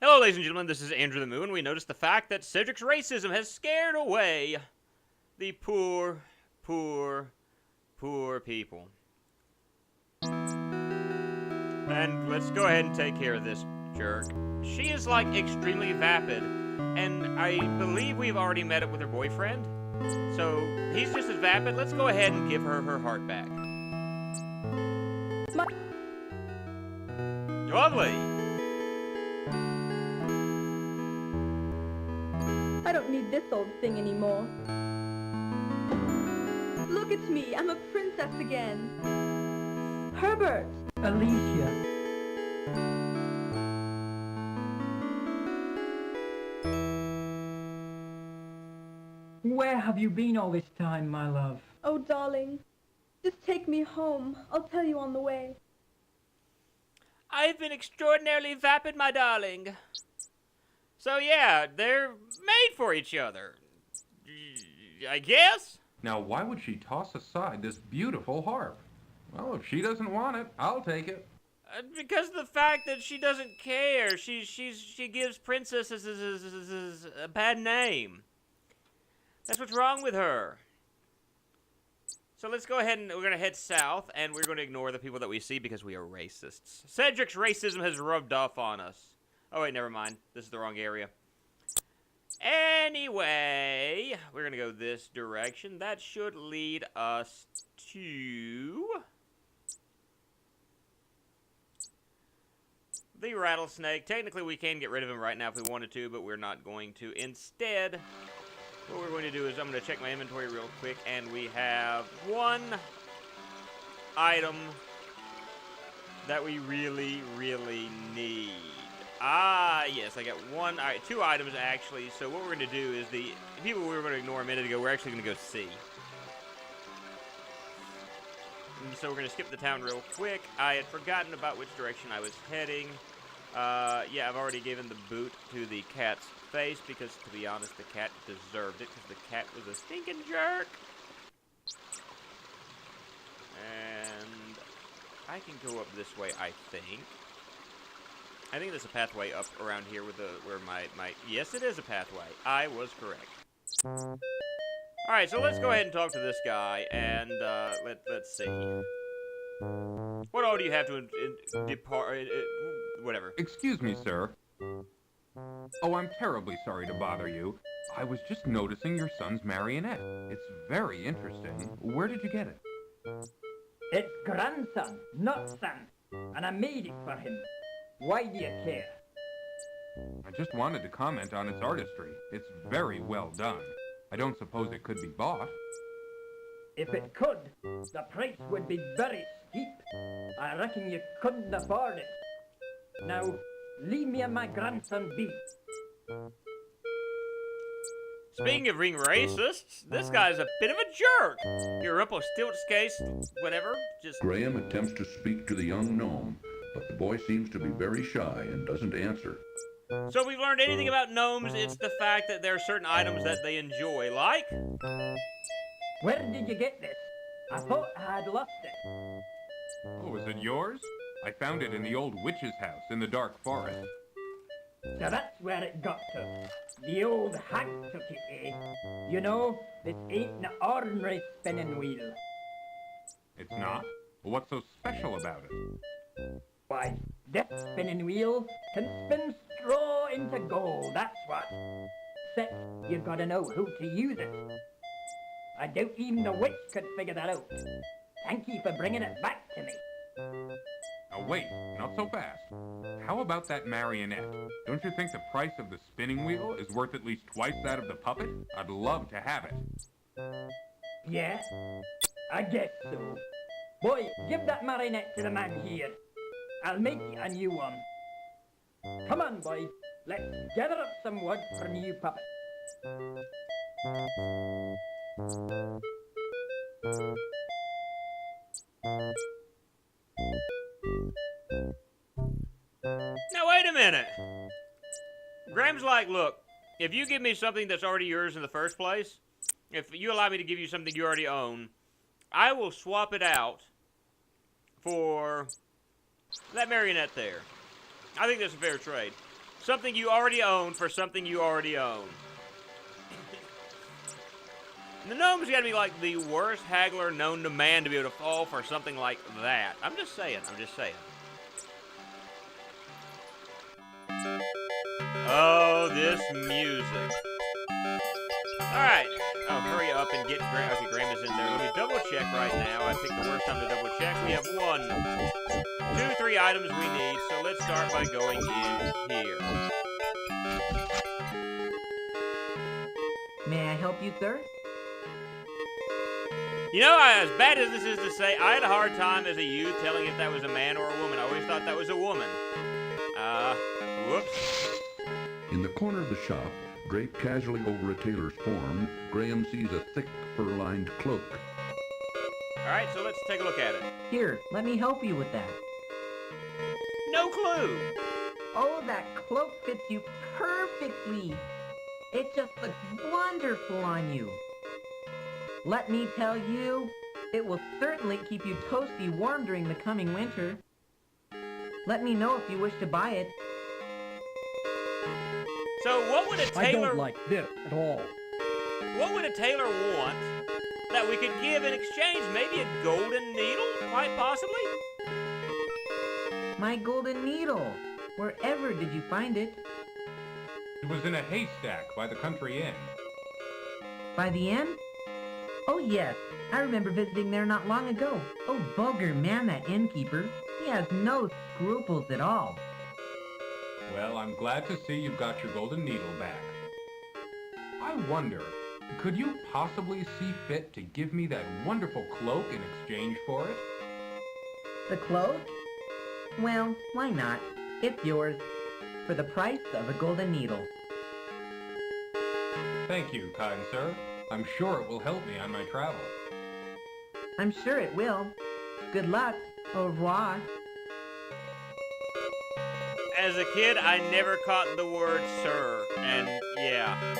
Hello, ladies and gentlemen, this is Andrew the Moon. We noticed the fact that Cedric's racism has scared away the poor, poor, poor people. And let's go ahead and take care of this jerk. She is, like, extremely vapid, and I believe we've already met up with her boyfriend. So, he's just as vapid. Let's go ahead and give her her heart back. Lovely! I don't need this old thing anymore. Look at me, I'm a princess again. Herbert! Alicia. Where have you been all this time, my love? Oh, darling, just take me home. I'll tell you on the way. I've been extraordinarily vapid, my darling. So yeah, they're made for each other. I guess? Now, why would she toss aside this beautiful harp? Well, if she doesn't want it, I'll take it. Because of the fact that she doesn't care. She gives princesses a bad name. That's what's wrong with her. So let's go ahead and we're going to head south, and we're going to ignore the people that we see because we are racists. Cedric's racism has rubbed off on us. Oh, wait, never mind. This is the wrong area. Anyway, we're going to go this direction. That should lead us to the rattlesnake. Technically, we can get rid of him right now if we wanted to, but we're not going to. Instead, what we're going to do is I'm going to check my inventory real quick, and we have one item that we really, really need. Ah, yes, I got two items, actually. So what we're going to do is the people we were going to ignore a minute ago, we're actually going to go see. And so we're going to skip the town real quick. I had forgotten about which direction I was heading. Yeah, I've already given the boot to the cat's face because, to be honest, the cat deserved it because the cat was a stinking jerk. And I can go up this way, I think. I think there's a pathway up around here with where my yes, it is a pathway. I was correct. Alright, so let's go ahead and talk to this guy, and let's see. What all do you have to depart? Whatever. Excuse me, sir. Oh, I'm terribly sorry to bother you. I was just noticing your son's marionette. It's very interesting. Where did you get it? It's grandson, not son. And I made it for him. Why do you care? I just wanted to comment on its artistry. It's very well done. I don't suppose it could be bought. If it could, the price would be very steep. I reckon you couldn't afford it. Now, leave me and my grandson be. Speaking of being racists, this guy's a bit of a jerk. Your Rumpelstiltskin, whatever, just... Graham attempts to speak to the young gnome, but the boy seems to be very shy and doesn't answer. So if we've learned anything about gnomes, it's the fact that there are certain items that they enjoy, like... Where did you get this? I thought I had lost it. Oh, is it yours? I found it in the old witch's house in the dark forest. So that's where it got to. The old hag took it, eh? You know, this ain't an ordinary spinning wheel. It's not? Well, what's so special about it? Why, this spinning wheel can spin straw into gold, that's what. Except you've got to know who to use it. I doubt even the witch could figure that out. Thank you for bringing it back to me. Now wait, not so fast. How about that marionette? Don't you think the price of the spinning wheel is worth at least twice that of the puppet? I'd love to have it. Yeah, I guess so. Boy, give that marionette to the man here. I'll make you a new one. Come on, boy. Let's gather up some wood for a new puppet. Now, wait a minute. Graham's like, look, if you give me something that's already yours in the first place, if you allow me to give you something you already own, I will swap it out for that marionette there. I think that's a fair trade. Something you already own for something you already own. The gnome's got to be like the worst haggler known to man to be able to fall for something like that. I'm just saying. Oh, this music. Alright. Oh, hurry up and get Grandma. Okay, Grandma's in there. Let me double check right now. I picked the worst time to double check. We have 1, 2, 3 items we need. So let's start by going in here. May I help you, sir? You know, as bad as this is to say, I had a hard time as a youth telling if that was a man or a woman. I always thought that was a woman. Whoops. In the corner of the shop, draped casually over a tailor's form, Graham sees a thick fur-lined cloak. Alright, so let's take a look at it. Here, let me help you with that. No clue. Oh, that cloak fits you perfectly. It just looks wonderful on you. Let me tell you, it will certainly keep you toasty warm during the coming winter. Let me know if you wish to buy it. So what would a I tailor... don't like this at all. What would a tailor want that we could give in exchange? Maybe a golden needle, quite possibly? My golden needle. Wherever did you find it? It was in a haystack by the country inn. By the inn? Oh yes, I remember visiting there not long ago. Oh, vulgar man, that innkeeper. He has no scruples at all. Well, I'm glad to see you've got your golden needle back. I wonder, could you possibly see fit to give me that wonderful cloak in exchange for it? The cloak? Well, why not? It's yours. For the price of a golden needle. Thank you, kind sir. I'm sure it will help me on my travel. I'm sure it will. Good luck. Au revoir. As a kid, I never caught the word sir, and yeah.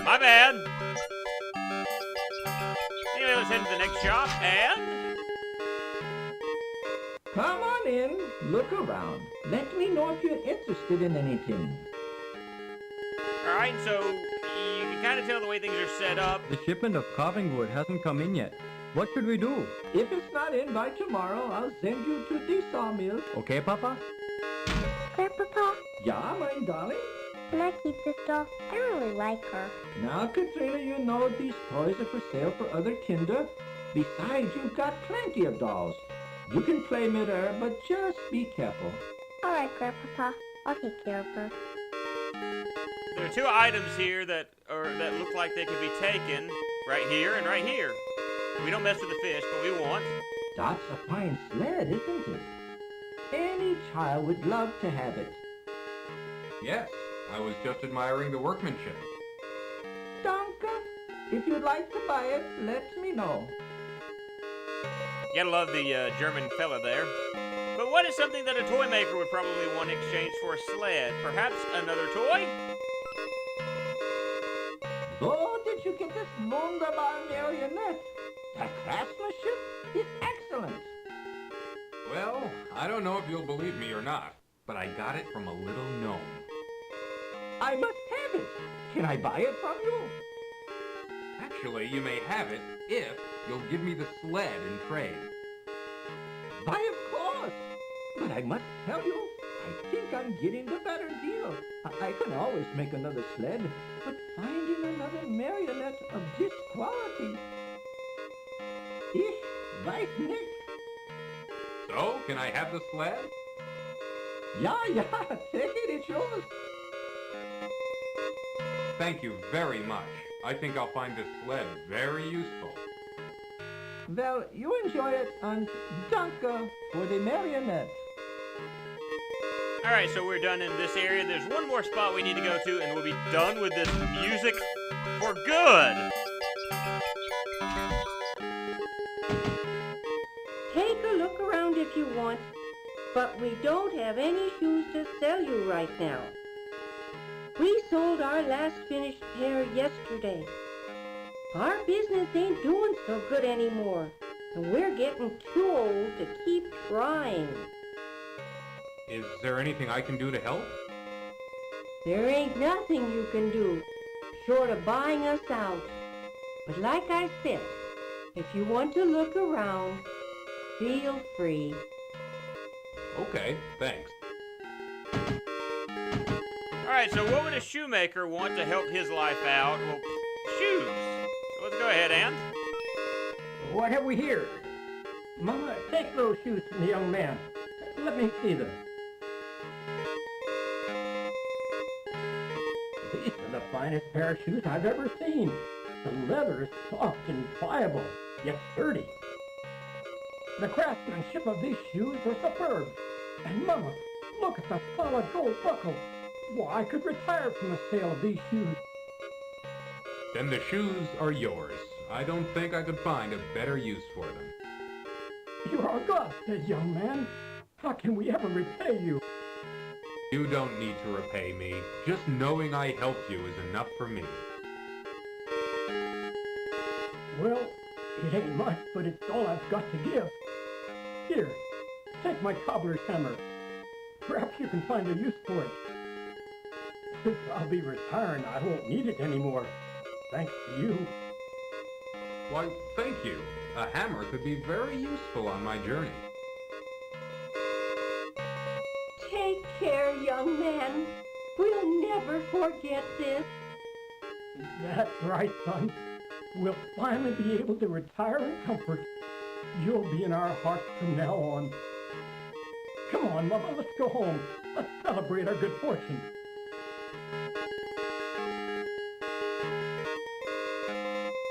My bad. Anyway, let's head to the next shop, and... Come on in, look around. Let me know if you're interested in anything. Alright, so you can kind of tell the way things are set up. The shipment of carving wood hasn't come in yet. What should we do? If it's not in by tomorrow, I'll send you to the sawmill. Okay, Papa? Grandpapa, Yeah, my darling? can I keep this doll? I really like her. Now, Katrina, you know these toys are for sale for other kinder. Besides, you've got plenty of dolls. You can play midair, but just be careful. All right, Grandpapa, I'll take care of her. There are 2 items here that look like they could be taken. Right here and right here. We don't mess with the fish, but we want. That's a fine sled, isn't it? Any child would love to have it. Yes, I was just admiring the workmanship. Danke. If you'd like to buy it, let me know. You gotta love the German fella there. But what is something that a toy maker would probably want in exchange for a sled? Perhaps another toy? Oh, did you get this wunderbar marionette? The craftsmanship is excellent. Well, I don't know if you'll believe me or not, but I got it from a little gnome. I must have it. Can I buy it from you? Actually, you may have it if you'll give me the sled in trade. Why, of course. But I must tell you, I think I'm getting the better deal. I can always make another sled, but finding another marionette of this quality... Ich weiß nicht. So, can I have the sled? Yeah, take it, it's yours. Thank you very much. I think I'll find this sled very useful. Well, you enjoy it, and danke for the marionette. Alright, so we're done in this area. There's one more spot we need to go to, and we'll be done with this music for good. Take a look around if you want, but we don't have any shoes to sell you right now. We sold our last finished pair yesterday. Our business ain't doing so good anymore, and we're getting too old to keep trying. Is there anything I can do to help? There ain't nothing you can do short of buying us out. But like I said, if you want to look around, feel free. Okay, thanks. Alright, so what would a shoemaker want to help his life out? Well, shoes. So let's go ahead and... What have we here? Mama, take those shoes from the young man. Let me see them. These are the finest pair of shoes I've ever seen. The leather is soft and pliable, yet sturdy. The craftsmanship of these shoes are superb. And Mama, look at the solid gold buckle. Why, I could retire from the sale of these shoes. Then the shoes are yours. I don't think I could find a better use for them. You are a godsend, young man. How can we ever repay you? You don't need to repay me. Just knowing I helped you is enough for me. Well, it ain't much, but it's all I've got to give. Here, take my cobbler's hammer. Perhaps you can find a use for it. Since I'll be retiring, I won't need it anymore. Thanks to you. Why, thank you. A hammer could be very useful on my journey. Take care, young man. We'll never forget this. That's right, son. We'll finally be able to retire in comfort. You'll be in our hearts from now on. Come on, Mama, let's go home. Let's celebrate our good fortune.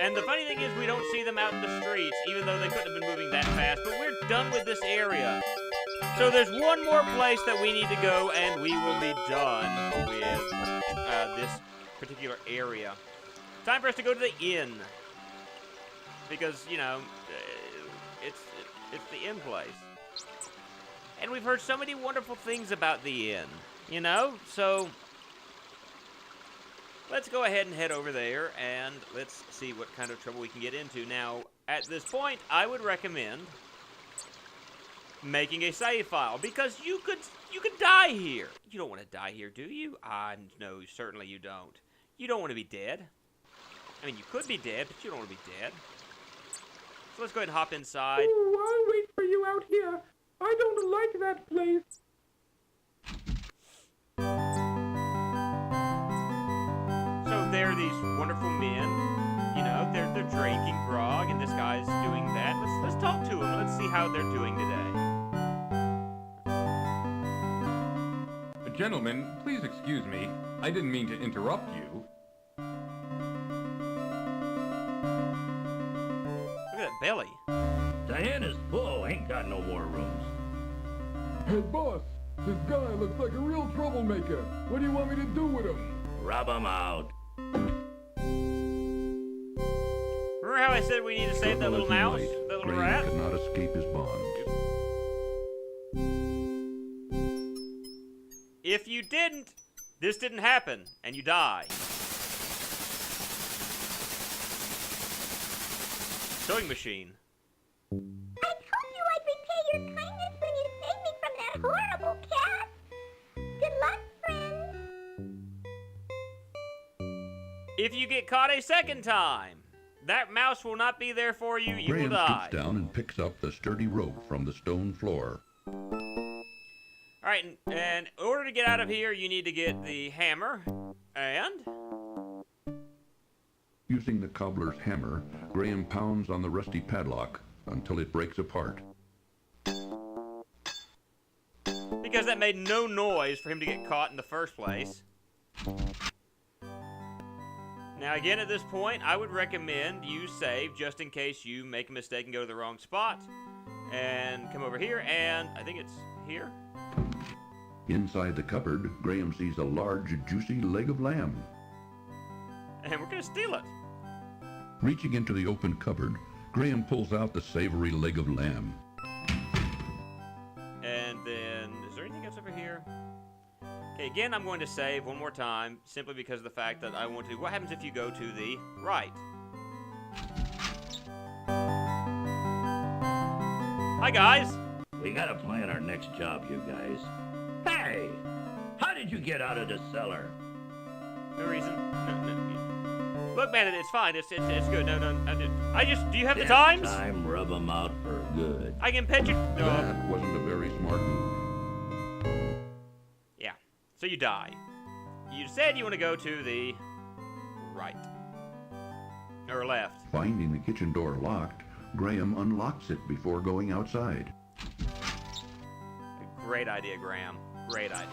And the funny thing is, we don't see them out in the streets, even though they couldn't have been moving that fast, but we're done with this area. So there's one more place that we need to go, and we will be done with this particular area. Time for us to go to the inn. Because, you know, it's the inn place. And we've heard so many wonderful things about the inn, you know? So let's go ahead and head over there, and let's see what kind of trouble we can get into. Now, at this point, I would recommend making a save file, because you could die here. You don't want to die here, do you? No, certainly you don't. You don't want to be dead. I mean, you could be dead, but you don't want to be dead. So let's go ahead and hop inside. Oh, I'll wait for you out here. I don't like that place. So there are these wonderful men, you know, they're drinking grog, and this guy's doing that. Let's talk to them. Let's see how they're doing today. Gentlemen, please excuse me. I didn't mean to interrupt you. Look at that belly. Diana's full, ain't got no more rooms. Hey, boss, this guy looks like a real troublemaker. What do you want me to do with him? Rub him out. Remember how I said we need to save that little mouse? That little rat? Could not escape his bonds. If you didn't, this didn't happen, and you die. Sewing machine. I told you I'd repay your kindness when you saved me from that horrible cat. Good luck, friend. If you get caught a second time, that mouse will not be there for you. You will Graham die. scoots down and picks up the sturdy rope from the stone floor. All right, and in order to get out of here, you need to get the hammer, and... Using the cobbler's hammer, Graham pounds on the rusty padlock until it breaks apart. Because that made no noise for him to get caught in the first place. Now, again, at this point, I would recommend you save just in case you make a mistake and go to the wrong spot. And come over here, and I think it's here. Inside the cupboard, Graham sees a large, juicy leg of lamb. And we're going to steal it. Reaching into the open cupboard, Graham pulls out the savory leg of lamb. And then, is there anything else over here? Okay, again, I'm going to save one more time, simply because of the fact that I want to... What happens if you go to the right? Hi, guys. We gotta plan our next job, you guys. Hey! How did Why'd you get out of the cellar? No reason. No. Look, man, it's fine. It's good. No. Do you have the times? This time, rub 'em out for good. I can pet you. No. That wasn't a very smart move. Yeah. So you die. You said you want to go to the right. Or left. Finding the kitchen door locked, Graham unlocks it before going outside. Great idea, Graham. Great idea.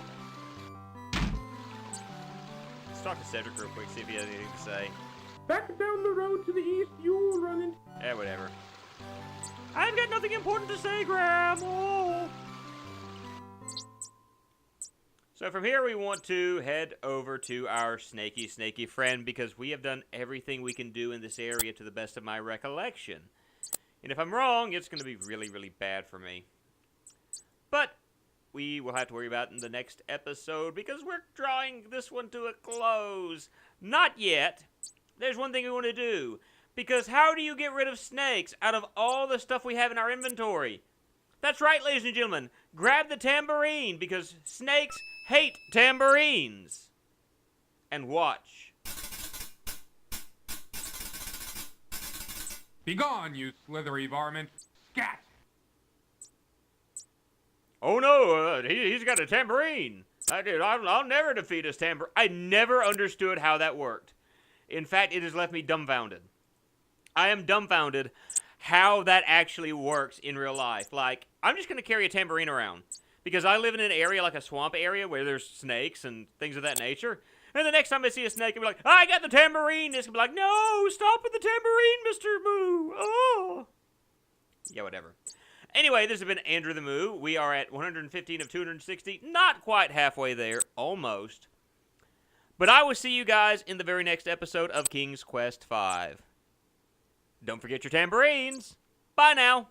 Let's talk to Cedric real quick, see if he has anything to say. Back down the road to the east, you running. Whatever. I've got nothing important to say, Graham. Oh. So from here, we want to head over to our snaky friend because we have done everything we can do in this area to the best of my recollection. And if I'm wrong, it's going to be really, really bad for me. But we will have to worry about it in the next episode because we're drawing this one to a close. Not yet. There's one thing we want to do. Because how do you get rid of snakes out of all the stuff we have in our inventory? That's right, ladies and gentlemen. Grab the tambourine because snakes hate tambourines. And watch. Begone, you slithery varmint! Scat! Oh no, he's got a tambourine. I'll never defeat his tambourine. I never understood how that worked. In fact, it has left me dumbfounded. I am dumbfounded how that actually works in real life. Like, I'm just going to carry a tambourine around. Because I live in an area like a swamp area where there's snakes and things of that nature. And the next time I see a snake, I'll be like, I got the tambourine. It's going to be like, no, stop with the tambourine, Mr. Moo. Oh. Yeah, whatever. Anyway, this has been Andrew the Moo. We are at 115 of 260. Not quite halfway there. Almost. But I will see you guys in the very next episode of King's Quest V. Don't forget your tambourines. Bye now.